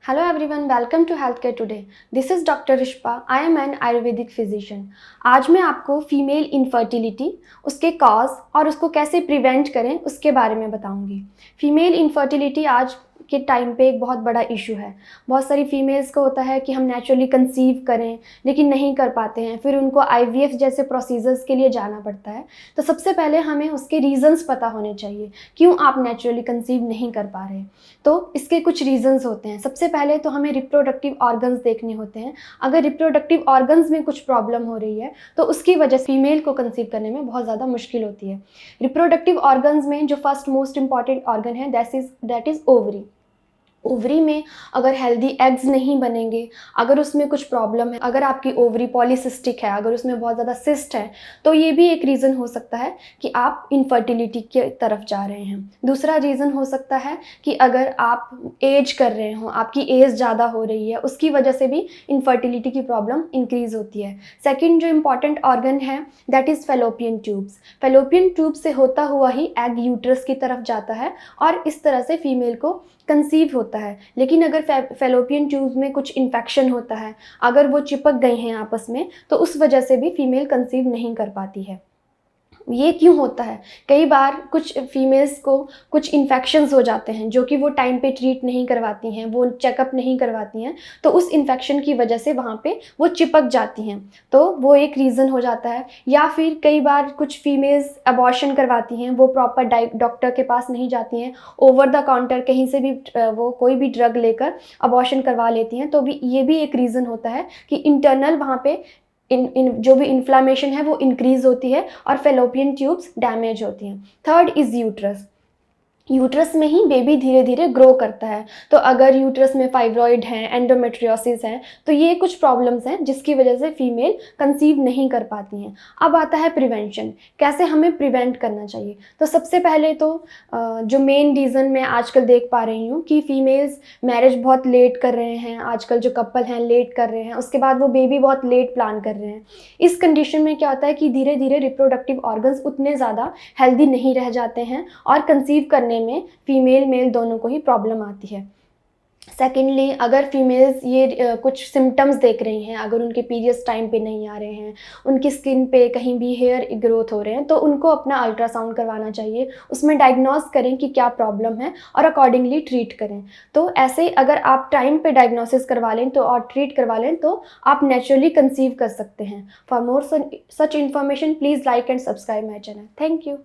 Hello everyone, welcome to Healthcare Today. This is Dr. Rishpa. I am an Ayurvedic physician. आज मैं आपको female infertility, उसके cause और उसको कैसे प्रिवेंट करें उसके बारे में बताऊंगी। फीमेल इनफर्टिलिटी आज के टाइम पे एक बहुत बड़ा इशू है। बहुत सारी फीमेल्स को होता है कि हम नेचुरली कंसीव करें लेकिन नहीं कर पाते हैं, फिर उनको आईवीएफ जैसे प्रोसीजर्स के लिए जाना पड़ता है। तो सबसे पहले हमें उसके रीज़न्स पता होने चाहिए, क्यों आप नेचुरली कंसीव नहीं कर पा रहे। तो इसके कुछ रीज़न्स होते हैं। सबसे पहले तो हमें रिप्रोडक्टिव ऑर्गन्स देखने होते हैं। अगर रिप्रोडक्टिव ऑर्गन्स में कुछ प्रॉब्लम हो रही है तो उसकी वजह से फीमेल को कंसीव करने में बहुत ज़्यादा मुश्किल होती है। रिप्रोडक्टिव ऑर्गन्स में जो फर्स्ट मोस्ट इंपॉर्टेंट ऑर्गन है दैट इज़ ओवरी। ओवरी में अगर हेल्दी एग्स नहीं बनेंगे, अगर उसमें कुछ प्रॉब्लम है, अगर आपकी ओवरी पॉलीसिस्टिक है, अगर उसमें बहुत ज़्यादा सिस्ट है, तो ये भी एक रीज़न हो सकता है कि आप इनफर्टिलिटी की तरफ जा रहे हैं। दूसरा रीज़न हो सकता है कि अगर आप एज कर रहे हो, आपकी एज ज़्यादा हो रही है, उसकी वजह से भी इनफर्टिलिटी की प्रॉब्लम इंक्रीज़ होती है। सेकेंड जो इम्पॉर्टेंट ऑर्गन है that is fallopian tubes. Fallopian tube से होता हुआ ही एग यूट्रस की तरफ जाता है और इस तरह से फीमेल को कंसीव होता है। लेकिन अगर फेलोपियन ट्यूब्स में कुछ इन्फेक्शन होता है, अगर वो चिपक गए हैं आपस में, तो उस वजह से भी फीमेल कंसीव नहीं कर पाती है। ये क्यों होता है? कई बार कुछ फीमेल्स को कुछ इन्फेक्शंस हो जाते हैं जो कि वो टाइम पे ट्रीट नहीं करवाती हैं, वो चेकअप नहीं करवाती हैं, तो उस इन्फेक्शन की वजह से वहाँ पे वो चिपक जाती हैं, तो वो एक रीज़न हो जाता है। या फिर कई बार कुछ फीमेल्स अबॉर्शन करवाती हैं, वो प्रॉपर डॉक्टर के पास नहीं जाती हैं, ओवर द काउंटर कहीं से भी वो कोई भी ड्रग लेकर अबॉर्शन करवा लेती हैं, तो भी ये भी एक रीज़न होता है कि इंटरनल वहाँ पे जो भी इन्फ्लामेशन है वो इंक्रीज़ होती है और फेलोपियन ट्यूब्स डैमेज होती हैं। Third is uterus. यूट्रस में ही बेबी धीरे धीरे ग्रो करता है, तो अगर यूट्रस में फाइब्रॉइड हैं, एंडोमेट्रियोसिस है, तो ये कुछ प्रॉब्लम्स हैं जिसकी वजह से फीमेल कंसीव नहीं कर पाती हैं। अब आता है प्रिवेंशन, कैसे हमें प्रिवेंट करना चाहिए। तो सबसे पहले तो जो मेन रीज़न मैं आजकल देख पा रही हूँ कि फीमेल्स मैरिज बहुत लेट कर रहे हैं, आजकल जो कपल हैं लेट कर रहे हैं, उसके बाद वो बेबी बहुत लेट प्लान कर रहे हैं। इस कंडीशन में क्या होता है कि धीरे धीरे रिप्रोडक्टिव ऑर्गन्स उतने ज़्यादा हेल्दी नहीं रह जाते हैं और कंसीव करने में फीमेल मेल दोनों को ही प्रॉब्लम आती है। सेकेंडली, अगर फीमेल्स ये कुछ सिम्टम्स देख रही हैं, अगर उनके पीरियड्स टाइम पे नहीं आ रहे हैं, उनकी स्किन पे कहीं भी हेयर ग्रोथ हो रहे हैं, तो उनको अपना अल्ट्रासाउंड करवाना चाहिए। उसमें डायग्नोस करें कि क्या प्रॉब्लम है और अकॉर्डिंगली ट्रीट करें। तो ऐसे अगर आप टाइम पे डायग्नोसिस करवा लें तो और ट्रीट करवा लें तो आप नेचुरली कंसीव कर सकते हैं। For more such information please like and subscribe my channel. Thank you.